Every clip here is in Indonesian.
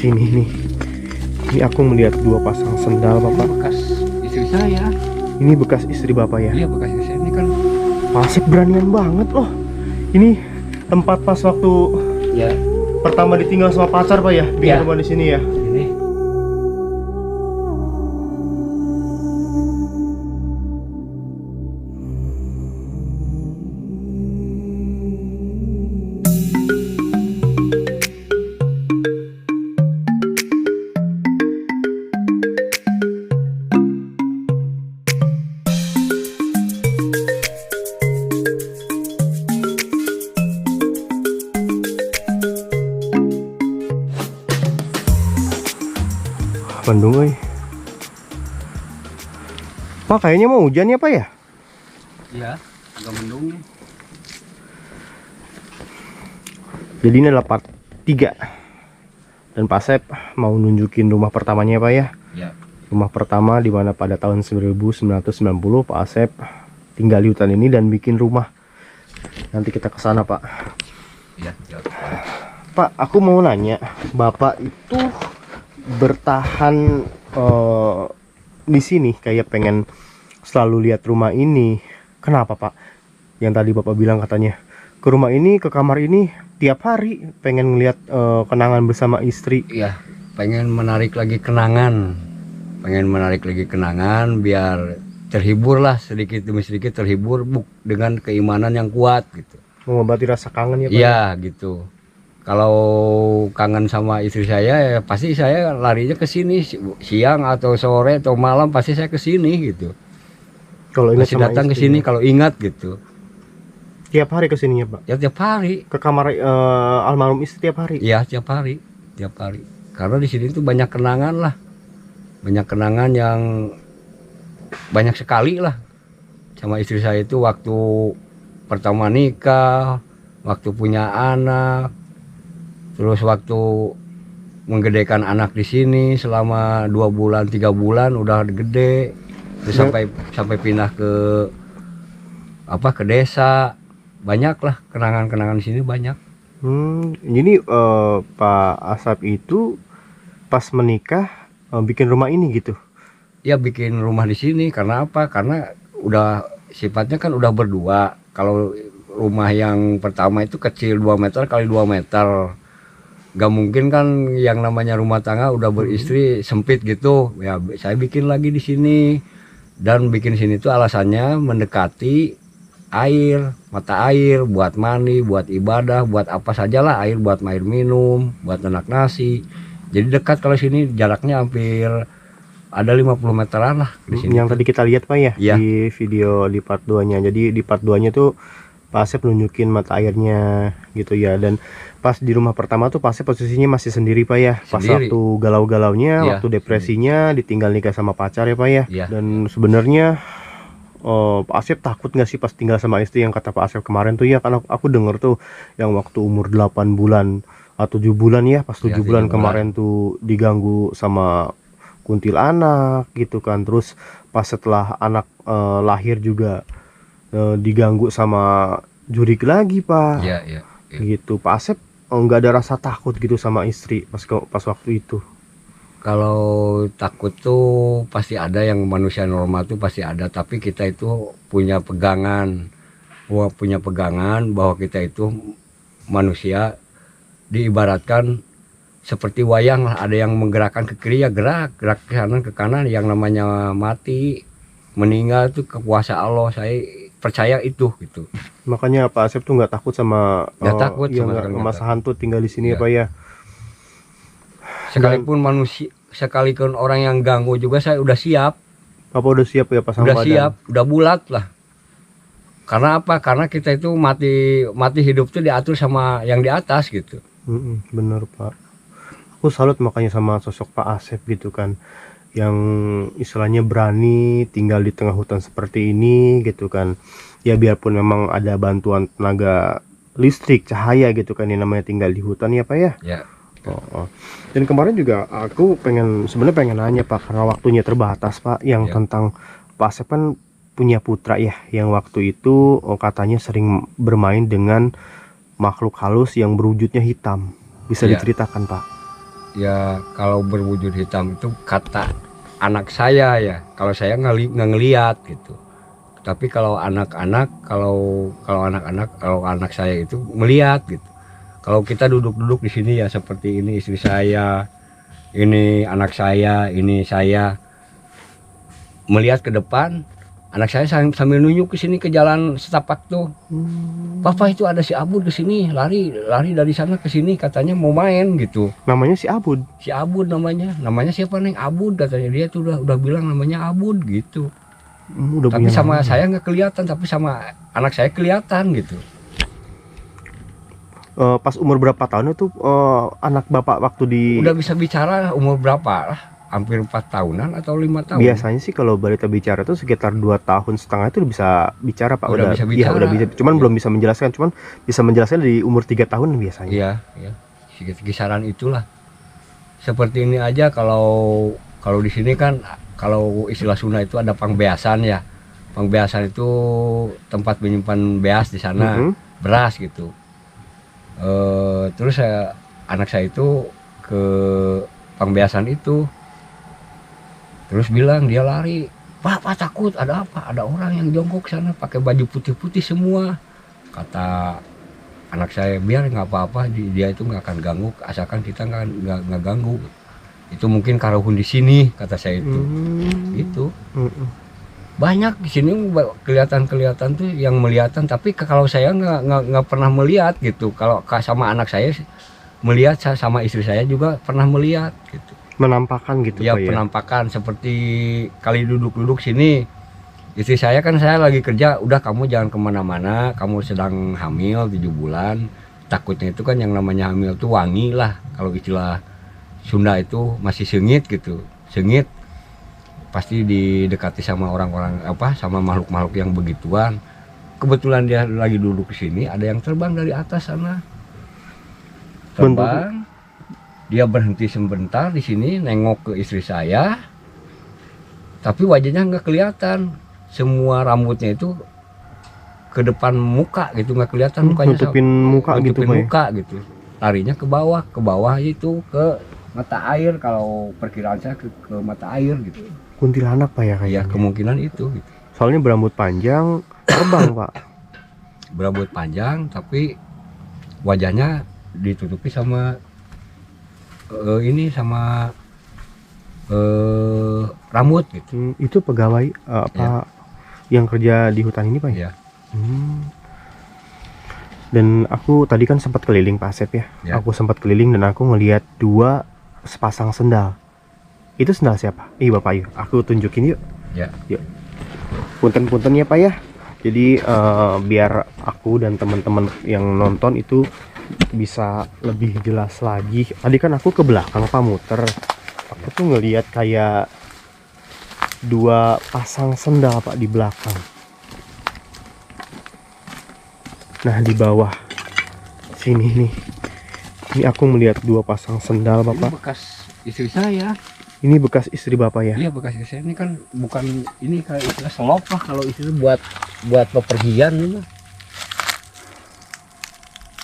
sini nih. Ini aku melihat dua pasang sendal Bapak. Bekas istri saya. Ini bekas istri Bapak ya? Iya, bekas istri saya ini kan. Pak Asep beranian banget loh. Ini tempat pas waktu Ya. pertama ditinggal sama pacar Pak ya? Bikin rumah di sini ya? Ini. Bandung euy. Pak kayaknya mau hujan ya Pak ya? Iya, agak mendung nih. Jadi ini adalah part 3. Dan Pak Asep mau nunjukin rumah pertamanya Pak ya? Ya. Rumah pertama di mana pada tahun 1990 Pak Asep tinggal di hutan ini dan bikin rumah. Nanti kita ke sana Pak. Iya, ya. Pak, aku mau nanya, Bapak itu bertahan di sini kayak pengen selalu lihat rumah ini. Kenapa Pak? Yang tadi Bapak bilang katanya ke rumah ini, ke kamar ini tiap hari pengen ngelihat kenangan bersama istri. Iya, pengen menarik lagi kenangan. Pengen menarik lagi kenangan biar terhibur lah, sedikit demi sedikit terhibur dengan keimanan yang kuat gitu. Mengobati rasa kangen ya Pak? Iya, gitu. Kalau kangen sama istri saya ya pasti saya larinya ke sini siang atau sore atau malam pasti saya ke sini gitu. Kalau ingat Masih sama datang ke istri, sini kalau ingat gitu. tiap hari ke sininya Pak? Ya tiap hari. Ke kamar almarhum istri tiap hari? Iya, tiap hari. Tiap hari. Karena di sini tuh banyak kenangan lah. Banyak kenangan yang banyak sekali lah. Sama istri saya itu waktu pertama nikah, waktu punya anak, terus waktu menggedekan anak di sini selama 2 bulan 3 bulan udah gede, terus sampai pindah ke ke desa, banyak lah kenangan-kenangan di sini banyak. Jadi Pak Asap itu pas menikah bikin rumah ini gitu? Ya bikin rumah di sini karena apa? Karena udah sifatnya kan udah berdua. Kalau rumah yang pertama itu kecil 2 meter kali 2 meter. Gak mungkin kan yang namanya rumah tangga udah beristri sempit gitu. Ya saya bikin lagi di sini. Dan bikin sini tuh alasannya mendekati air, mata air, buat mandi, buat ibadah, buat apa sajalah, air buat air minum, buat anak nasi. Jadi dekat kalau sini jaraknya hampir ada 50 meteran lah di sini. Yang tadi kita lihat Pak ya, ya, di video di part 2-nya. Jadi di part 2-nya tuh Pak Asep nunjukin mata airnya gitu ya. Dan pas di rumah pertama tuh Pak Asep posisinya masih sendiri Pak ya. Pas sendiri. waktu galau-galaunya, Ya, waktu depresinya, ditinggal nikah sama pacar ya Pak ya. Ya. Dan sebenarnya Pak Asep takut nggak sih pas tinggal sama istri yang kata Pak Asep kemarin tuh ya? Karena aku denger tuh yang waktu umur 8 bulan atau 7 bulan ya, pas 7 bulan kemarin tuh diganggu sama kuntilanak gitu kan. Terus pas setelah anak lahir juga diganggu sama jurik lagi Pak. Iya. Gitu. Pak Asep nggak ada rasa takut gitu sama istri pas waktu itu? Kalau takut tuh pasti ada, yang manusia normal tuh pasti ada, tapi kita itu punya pegangan bahwa kita itu manusia diibaratkan seperti wayang lah, ada yang menggerakkan ke kiri ya gerak ke kanan ke kanan, yang namanya mati meninggal itu kekuasaan Allah, saya percaya itu gitu. Makanya Pak Asep tuh nggak takut sama takut sama masa hantu tinggal di sini ya Pak ya. Sekalipun manusia, sekalipun orang yang ganggu juga saya udah siap. Apa udah siap ya Pak? Udah siap, udah bulat lah. Karena apa? Karena kita itu mati hidup tuh diatur sama yang di atas gitu. Bener Pak. Aku salut makanya sama sosok Pak Asep gitu kan, yang istilahnya berani tinggal di tengah hutan seperti ini gitu kan. Ya biarpun memang ada bantuan tenaga listrik, cahaya gitu kan, yang namanya tinggal di hutan ya Pak ya. Ya. Dan kemarin juga aku sebenarnya pengen nanya Pak, karena waktunya terbatas Pak, yang tentang Pak Asep kan punya putra ya, yang waktu itu katanya sering bermain dengan makhluk halus yang berwujudnya hitam. Bisa diceritakan Pak? ya kalau berwujud hitam itu kata anak saya ya. Kalau saya nggak ngelihat gitu. Tapi kalau anak-anak, kalau anak saya itu melihat gitu. Kalau kita duduk-duduk di sini ya seperti ini istri saya, ini anak saya, ini saya melihat ke depan, anak saya sambil nunjuk ke sini ke jalan setapak tuh. Papa itu ada si Abud ke sini, lari dari sana ke sini katanya mau main gitu. Namanya si Abud. Si Abud namanya siapa Neng? Abud katanya, dia tuh udah bilang namanya Abud gitu. Udah Tapi punya sama nama. saya nggak kelihatan, tapi sama anak saya kelihatan gitu. Pas umur berapa tahun itu anak bapak waktu di Udah bisa bicara umur berapa lah? Hampir 4 tahunan atau 5 tahun. biasanya sih kalau balita bicara itu sekitar 2 tahun setengah itu udah bisa bicara Pak. Udah bisa Iya, bicara. udah bisa. Cuman Iya. belum bisa menjelaskan. Cuman bisa menjelaskan di umur 3 tahun biasanya. Iya, kisaran itulah. Seperti ini aja kalau di sini kan kalau istilah Sunda itu ada pangbeasan ya. Pangbeasan itu tempat menyimpan beas di sana, beras gitu. Terus anak saya itu ke pangbeasan itu, terus bilang dia lari, Pak takut, ada apa? Ada orang yang jongkok sana pakai baju putih-putih semua. Kata anak saya, biar nggak apa-apa, dia itu nggak akan ganggu, asalkan kita nggak ganggu. Itu mungkin karuhun di sini, kata saya itu. Gitu. Banyak di sini kelihatan tuh yang melihatan, tapi kalau saya nggak pernah melihat gitu. Kalau sama anak saya melihat, sama istri saya juga pernah melihat gitu. Menampakkan gitu Ya, Pak ya. penampakan seperti kali duduk sini. Istri saya kan saya lagi kerja, udah kamu jangan kemana-mana, kamu sedang hamil 7 bulan. Takutnya itu kan yang namanya hamil tuh wangi lah, kalau istilah Sunda itu masih sengit gitu, sengit. Pasti didekati sama orang-orang sama makhluk-makhluk yang begituan. Kebetulan dia lagi duduk di sini, ada yang terbang dari atas sana. Terbang. Dia berhenti sebentar di sini, nengok ke istri saya. Tapi wajahnya nggak kelihatan. Semua rambutnya itu ke depan muka gitu, nggak kelihatan mukanya. Nutupin muka gitu nutupin Pak ya. muka gitu. Larinya ke bawah itu ke mata air, kalau perkiraan saya ke mata air gitu. Kuntilanak Pak ya kayaknya. Ya kemungkinan itu gitu. Soalnya berambut panjang, terbang Pak. Berambut panjang tapi wajahnya ditutupi sama rambut gitu. Itu pegawai yang kerja di hutan ini Pak ya? Ya. Dan aku tadi kan sempat keliling Pak Asep ya. Ya. Aku sempat keliling dan aku ngelihat 2 sepasang sendal. Itu sendal siapa? Bapak yuk, aku tunjukin yuk. Ya. Yuk. Punten-punten ya Pak ya. Jadi biar aku dan teman-teman yang nonton itu bisa lebih jelas lagi. Tadi kan aku ke belakang Pak muter. Aku tuh ngelihat kayak 2 pasang sendal Pak di belakang. Nah di bawah sini nih. Ini aku melihat 2 pasang sendal Bapak. Ini bekas istri saya. Ini bekas istri Bapak ya? Iya, bekas istri saya. Ini kan bukan ini kayak istilah selop lah, kalau istri buat bepergian ini.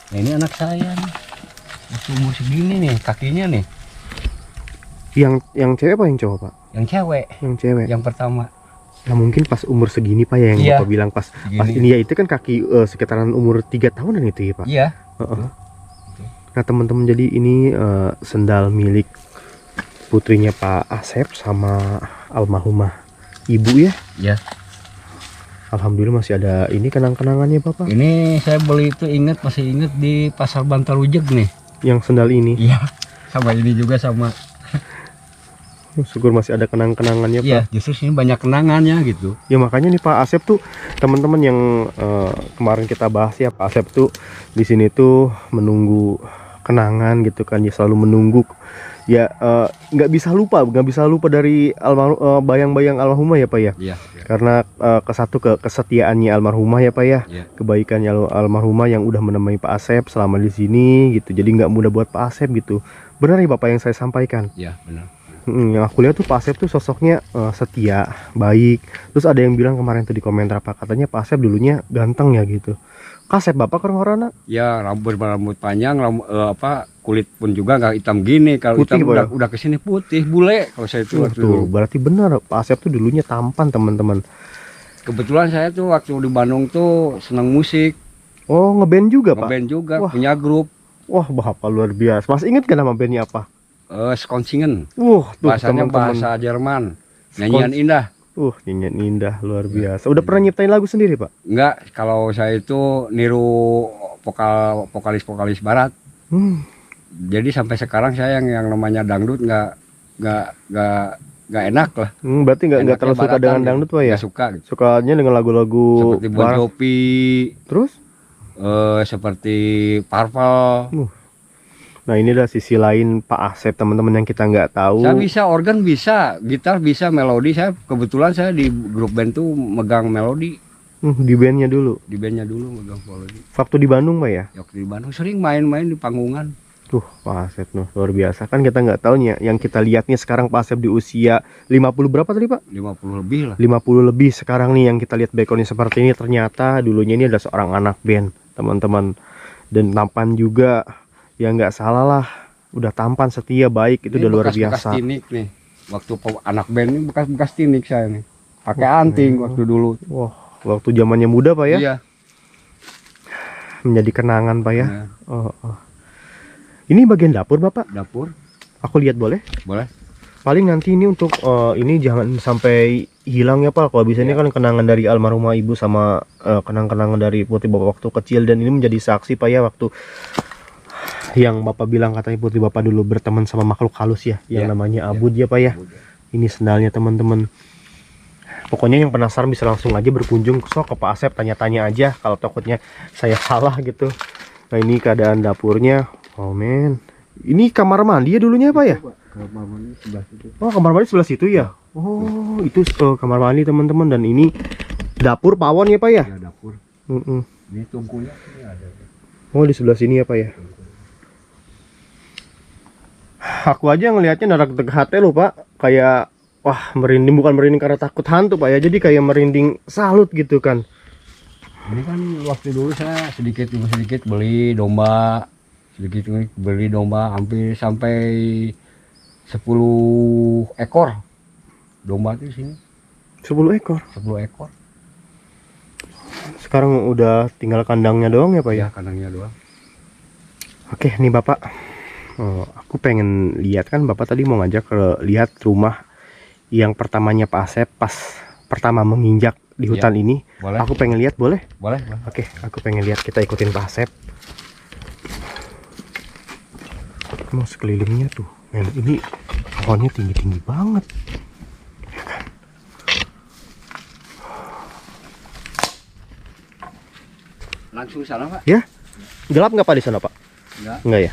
Nah, ini anak saya nih. Masih umur segini nih kakinya nih. Yang cewek apa yang cowok Pak? Yang cewek. Yang cewek. Yang pertama. Nah mungkin pas umur segini Pak ya yang Iya. Bapak bilang pas Segini. ini ya, itu kan kaki sekitaran umur 3 tahunan itu ya Pak? Iya. Nah teman-teman, jadi ini sendal milik putrinya Pak Asep sama almarhumah ibu ya. Iya. Alhamdulillah masih ada ini kenang-kenangannya Bapak. Ini saya beli itu masih inget di Pasar Bantarujeg nih. Yang sendal ini. Iya. Sama ini juga sama. Syukur masih ada kenang-kenangannya Pak. Iya, justru sini banyak kenangannya gitu. Ya makanya nih Pak Asep tuh, teman-teman yang kemarin kita bahas ya, Pak Asep tuh di sini tuh menunggu kenangan gitu kan, ya selalu menunggu ya, nggak bisa lupa dari bayang-bayang almarhumah ya Pak ya. Iya. Karena kesetiaannya almarhumah ya Pak ya, Iya. kebaikannya almarhumah yang udah menemani Pak Asep selama di sini gitu. Jadi nggak mudah buat Pak Asep gitu. Benar ya Bapak yang saya sampaikan. Iya, benar. Yang aku lihat tuh Pak Asep tuh sosoknya setia, baik. Terus ada yang bilang kemarin tuh di komentar apa katanya Pak Asep dulunya ganteng ya gitu. Kak Asep bapak orang-orang Ya rambut panjang, kulit pun juga nggak hitam gini. Kalau Putih, hitam Pak, ya? udah kesini putih, bule kalau saya itu waktu dulu. Tuh, berarti benar Pak Asep tuh dulunya tampan teman-teman. Kebetulan saya tuh waktu di Bandung tuh senang musik, Oh, ngeband juga Pak? ngeband juga, Wah. punya grup. Wah, bapak luar biasa. Mas inget kan nama bandnya apa? Skonsingen, Tuh bahasanya teman-teman. bahasa Jerman, nyanyian indah. Nyanyian indah luar biasa. Udah pernah nyiptain lagu sendiri Pak? Enggak, kalau saya itu niru vokalis barat. Hmm. Jadi sampai sekarang saya yang namanya dangdut nggak enak lah. Berarti nggak Enaknya terlalu suka baratan dengan gitu. dangdut Pak ya? Nggak suka gitu. Sukanya dengan lagu-lagu Seperti Bon barat. Jovi, Terus? seperti Purple. Nah ini adalah sisi lain Pak Asep teman-teman yang kita nggak tahu. Saya bisa organ, bisa gitar, bisa melodi. Saya kebetulan saya di grup band tuh megang melodi. Di bandnya dulu. Di bandnya dulu megang melodi. Waktu di Bandung Pak ya? Waktu di Bandung sering main-main di panggungan. Tuh Pak Asep luar biasa. Kan kita nggak tahu nih yang kita lihat nih sekarang Pak Asep di usia 50 berapa tadi Pak? 50 lebih lah. 50 lebih sekarang nih yang kita lihat backgroundnya seperti ini. Ternyata dulunya ini adalah seorang anak band teman-teman. Dan tampan juga. Ya nggak salah lah. Udah tampan, setia, baik. Itu Ini udah luar bekas-bekas biasa. tinik nih. Waktu anak band ini bekas-bekas tinik saya nih. Pakai anting waktu dulu. Wah, waktu zamannya muda Pak ya? Iya. Menjadi kenangan Pak ya? Iya. Oh. Ini bagian dapur Bapak. Dapur, Aku lihat boleh? boleh. Paling nanti ini untuk ini jangan sampai hilang ya Pak. Kalau bisa ini Iya. kan kenangan dari almarhumah ibu sama kenang-kenangan dari putri Bapak waktu kecil. Dan ini menjadi saksi Pak ya waktu yang Bapak bilang katanya putri Bapak dulu berteman sama makhluk halus ya. Yang Iya. namanya abud ya Pak ya. Ini sendalnya teman-teman. Pokoknya yang penasaran bisa langsung aja berkunjung ke Pak Asep, tanya-tanya aja kalau takutnya saya salah gitu. Nah ini keadaan dapurnya. Oh men, ini kamar mandi ya dulunya Pak ya? Kamar mandi sebelah situ. Oh kamar mandi sebelah situ ya? Oh itu kamar mandi teman-teman. Dan ini dapur pawon ya Pak ya? Ya dapur. Mm-mm. Ini tungkunya ini ada. Oh di sebelah sini ya Pak ya? Aku aja ngelihatnya narak deg hati loh Pak. Kayak wah merinding, bukan merinding karena takut hantu Pak ya. Jadi kayak merinding salut gitu kan. Ini kan waktu dulu saya sedikit demi sedikit beli domba. Hampir sampai 10 ekor domba di sini. 10 ekor. 10 ekor. Sekarang udah tinggal kandangnya doang ya Pak ya? Ya kandangnya doang. Oke nih Bapak. Aku pengen lihat kan Bapak tadi mau ngajak lihat rumah yang pertamanya Pak Asep pas pertama menginjak di hutan ini. Boleh. Aku pengen lihat, boleh? Boleh. Oke, aku pengen lihat, kita ikutin Pak Asep. Mau sekelilingnya tuh, men, ini pohonnya tinggi-tinggi banget. Ya kan? Langsung sana Pak? Ya, gelap nggak Pak di sana Pak? Enggak. Enggak ya?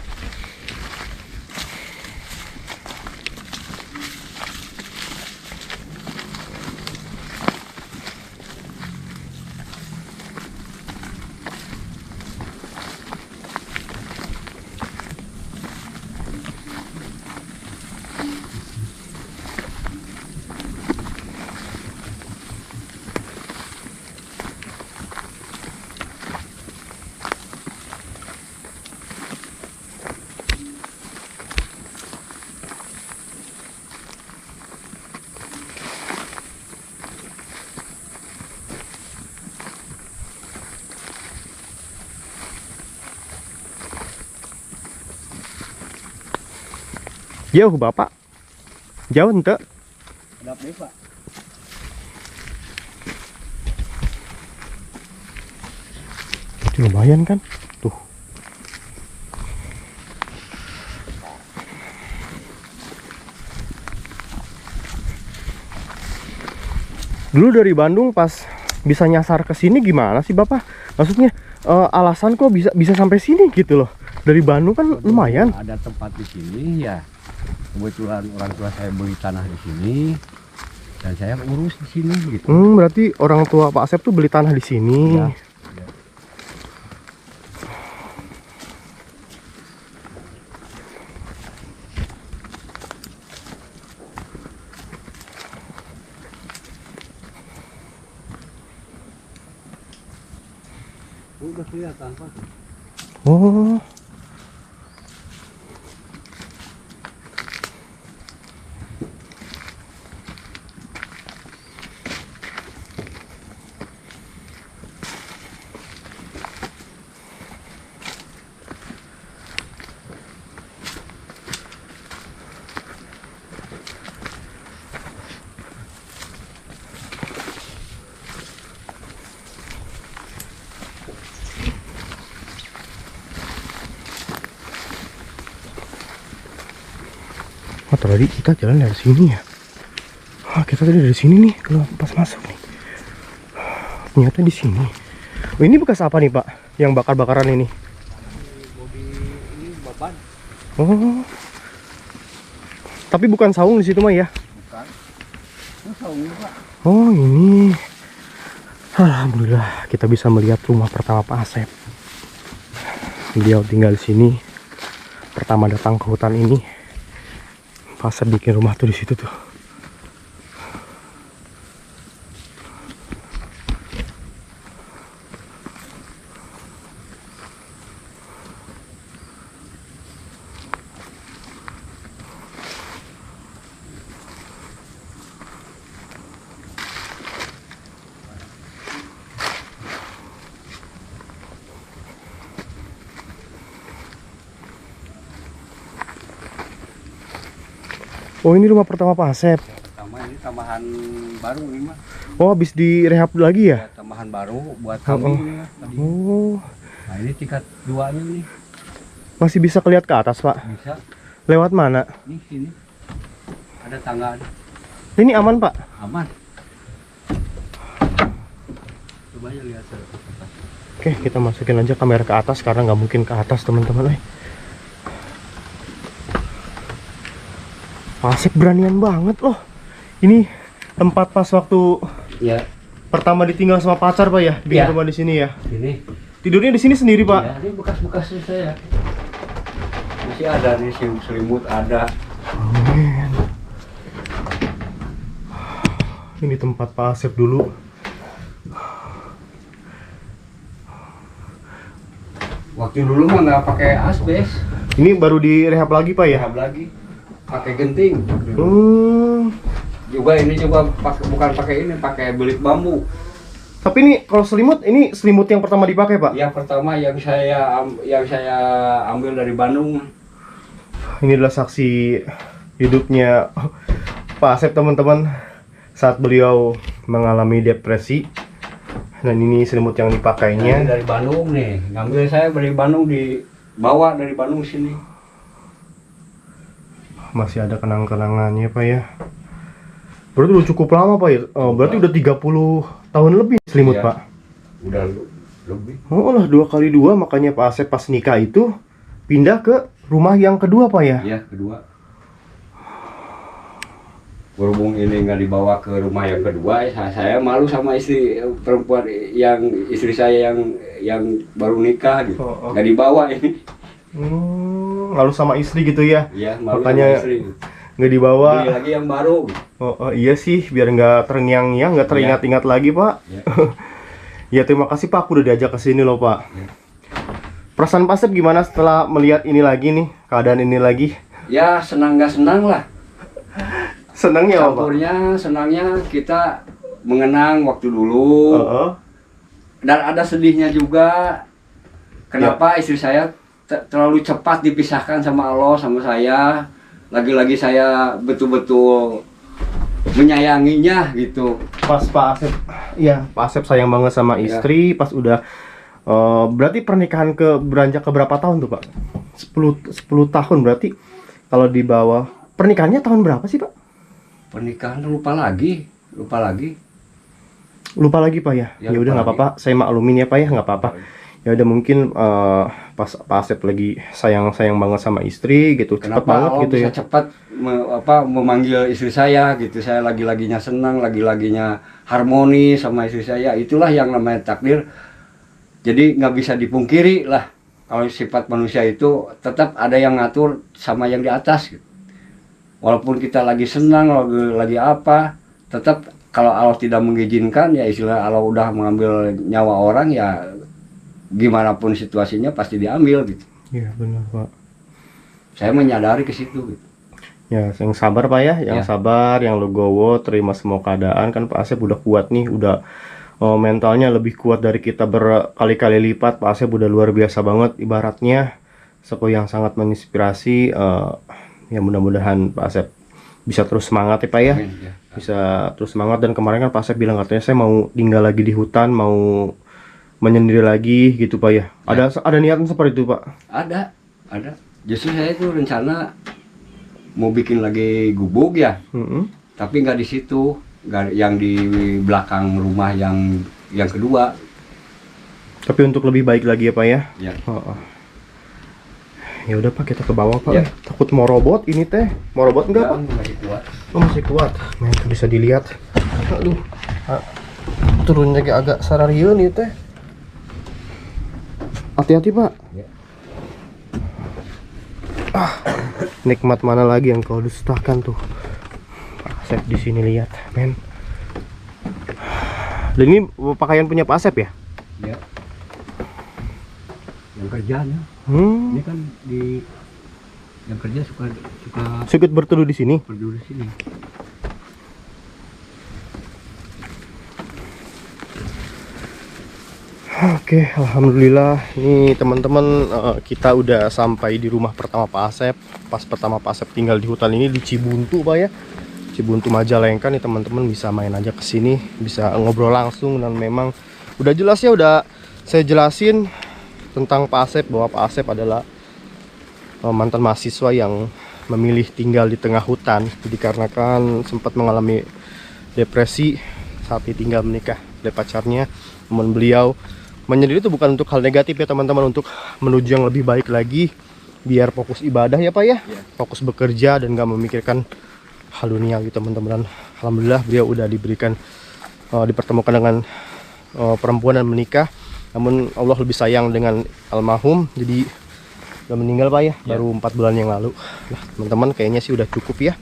Jauh Bapak? Jauh ente? Ada apa Pak? Itu lumayan kan? Tuh. Dulu dari Bandung pas bisa nyasar ke sini gimana sih Bapak? Maksudnya alasan kok bisa sampai sini gitu loh. Dari Bandung kan lumayan. Ada tempat di sini ya. Kebetulan orang tua saya beli tanah di sini dan saya urus di sini gitu. Berarti orang tua Pak Asep tuh beli tanah di sini. Ya. Udah kelihatan Pak. Oh. Oh, tadi kita jalan dari sini ya. Kita tadi dari sini nih, kalau pas masuk nih. Ternyata di sini. Oh, ini bekas apa nih, Pak? Yang bakar-bakaran ini? Bodi ini baban. Oh. Tapi bukan saung di situ mah ya? Bukan. Itu saungnya Pak. Oh, ini. Alhamdulillah kita bisa melihat rumah pertama Pak Asep. Beliau tinggal di sini. Pertama datang ke hutan ini. Pak Asep bikin rumah tuh di situ tuh. Oh, ini rumah pertama Pak Asep. Pertama ini tambahan baru ini mah. Oh, habis direhab lagi ya? Ya, tambahan baru buat kami ini ya, tadi. Oh, Nah ini tingkat 2-nya nih. masih bisa kelihat ke atas Pak. Bisa. Lewat mana? Nih sini. Ada tangga. Ini aman Pak? Aman. Coba aja lihat. Oke, kita masukin aja kamera ke atas karena nggak mungkin ke atas teman-teman. Pak Asep beranian banget loh. Ini tempat pas waktu Ya, pertama ditinggal sama pacar Pak ya, di Ya. rumah di sini ya. ini. Tidurnya di sini sendiri Pak. Ya, ini bekas-bekas saya. Masih ada nih selimut ada. Amin. Ini tempat Pak Asep dulu. Waktu dulu mah nggak pakai asbes, Ini baru direhab lagi Pak ya? rehab lagi. Pakai genting. Hmm. Juga ini coba bukan pakai ini, pakai belit bambu. Tapi ini kalau selimut, ini selimut yang pertama dipakai Pak? Yang pertama yang saya ambil dari Bandung. Ini adalah saksi hidupnya Pak Asep teman-teman saat beliau mengalami depresi. Dan ini selimut yang Ini dipakainya. dari Bandung nih, ngambil saya dari Bandung, dibawa dari Bandung sini. Masih ada kenang-kenangannya Pak ya. Berarti udah cukup lama Pak ya? Oh, berarti udah 30 tahun lebih selimut Iya. Pak. Udah lebih. Oh lah, 2x2, makanya Pak Asep pas nikah itu pindah ke rumah yang kedua Pak ya? Iya, kedua. Berhubung ini nggak dibawa ke rumah yang kedua, saya malu sama istri perempuan istri saya yang baru nikah gitu. Oh, oh. Nggak dibawa ini. Lalu sama istri gitu ya? Iya, malu Makanya sama istri. nggak dibawa. Beli lagi yang baru. Oh, iya sih, biar nggak terngiang-ngiang, nggak teringat-ingat lagi Pak. Ya. Ya terima kasih Pak, aku udah diajak ke sini loh Pak. Ya. Perasaan Pak Asep gimana setelah melihat ini lagi nih, keadaan ini lagi? Ya senang nggak senang lah. Senangnya apa Pak? Campurnya senangnya kita mengenang waktu dulu. Heeh. Dan ada sedihnya juga. Kenapa istri saya terlalu cepat dipisahkan sama Allah sama saya. Lagi-lagi saya betul-betul menyayanginya gitu. Pas Pak Asep, iya Pak Asep sayang banget sama istri. Pas udah berarti pernikahan beranjak ke berapa tahun tuh Pak? 10 tahun berarti. Kalau di bawah pernikahannya tahun berapa sih Pak? Pernikahan lupa lagi. Lupa lagi Pak ya? Ya, Ya udah lupa nggak apa-apa, saya maklumin ya Pak ya, nggak apa-apa. Ya udah mungkin pas Pak Asep lagi sayang banget sama istri gitu, cepet Kenapa banget Allah gitu bisa ya. cepat memanggil istri saya gitu. Saya lagi-laginya senang, lagi-laginya harmoni sama istri saya. Itulah yang namanya takdir. Jadi nggak bisa dipungkiri lah. Kalau sifat manusia itu tetap ada yang ngatur sama yang di atas gitu. Walaupun kita lagi senang, lagi apa, tetap kalau Allah tidak mengizinkan, ya istilah Allah udah mengambil nyawa orang, ya gimana pun situasinya pasti diambil gitu. Iya benar Pak. Saya menyadari ke situ gitu. Ya, yang sabar Pak ya, yang Ya. sabar, yang legowo, terima semua keadaan. Kan Pak Asep udah kuat nih, udah mentalnya lebih kuat dari kita berkali-kali lipat. Pak Asep udah luar biasa banget ibaratnya, sepo yang sangat menginspirasi. Ya mudah-mudahan Pak Asep bisa terus semangat ya Pak ya, Amin, ya. bisa terus semangat. Dan kemarin kan Pak Asep bilang katanya saya mau tinggal lagi di hutan, mau menyendiri lagi gitu Pak ya. Ada niatan seperti itu Pak? Ada. Justru saya itu rencana mau bikin lagi gubuk ya, Mm-mm. tapi nggak di situ, nggak yang di belakang rumah yang kedua. Tapi untuk lebih baik lagi ya Pak ya. Ya. Ya udah Pak, kita ke bawah Pak. Ya. Takut mau robot ini teh. Mau robot enggak Pak? Masih kuat. Oh, masih kuat. Nah, itu bisa dilihat. Aduh. Turunnya kayak agak sarariun nih teh. Hati-hati Pak. Ya. Nikmat mana lagi yang kau dustakan tuh? Pak Asep di sini lihat, men. Dan ini pakaian punya Pak Asep ya? Ya. Yang kerjanya, ini kan di yang kerja suka Sikut berteduh di sini. berdiri sini. Oke, alhamdulillah. Ini teman-teman, kita udah sampai di rumah pertama Pak Asep. Pas pertama Pak Asep tinggal di hutan ini di Cibuntu, Pak ya. Cibuntu Majalengka nih teman-teman, bisa main aja ke sini, bisa ngobrol langsung. Dan memang udah jelas ya, udah saya jelasin tentang Pak Asep, bahwa Pak Asep adalah mantan mahasiswa yang memilih tinggal di tengah hutan dikarenakan sempat mengalami depresi saat ditinggal menikah oleh pacarnya. Namun beliau menyendiri itu bukan untuk hal negatif ya teman-teman, untuk menuju yang lebih baik lagi, biar fokus ibadah ya Pak ya, fokus bekerja dan gak memikirkan hal duniawi teman-teman. Alhamdulillah beliau udah diberikan dipertemukan dengan perempuan dan menikah. Namun Allah lebih sayang dengan almarhum, jadi udah meninggal Pak ya, baru 4 bulan yang lalu. Nah teman-teman, kayaknya sih udah cukup ya.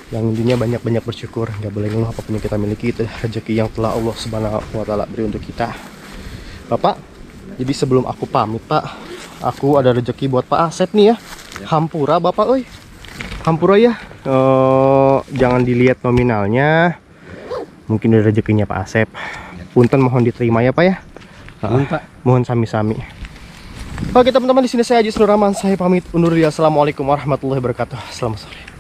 Yang intinya banyak-banyak bersyukur, nggak boleh ngeluh apapun yang kita miliki, itu rezeki yang telah Allah Subhanahu wa taala beri untuk kita. Bapak, jadi sebelum aku pamit Pak, aku ada rezeki buat Pak Asep nih ya. Hampura Bapak, oi. Hampura ya. Jangan dilihat nominalnya. Mungkin ada rezekinya Pak Asep. Punten mohon diterima ya Pak ya. Mohon Pak. Mohon sami-sami. Oke teman-teman, di sini saya Haji Nur Rahman, saya pamit undur diri. Assalamualaikum warahmatullahi wabarakatuh. Selamat sore.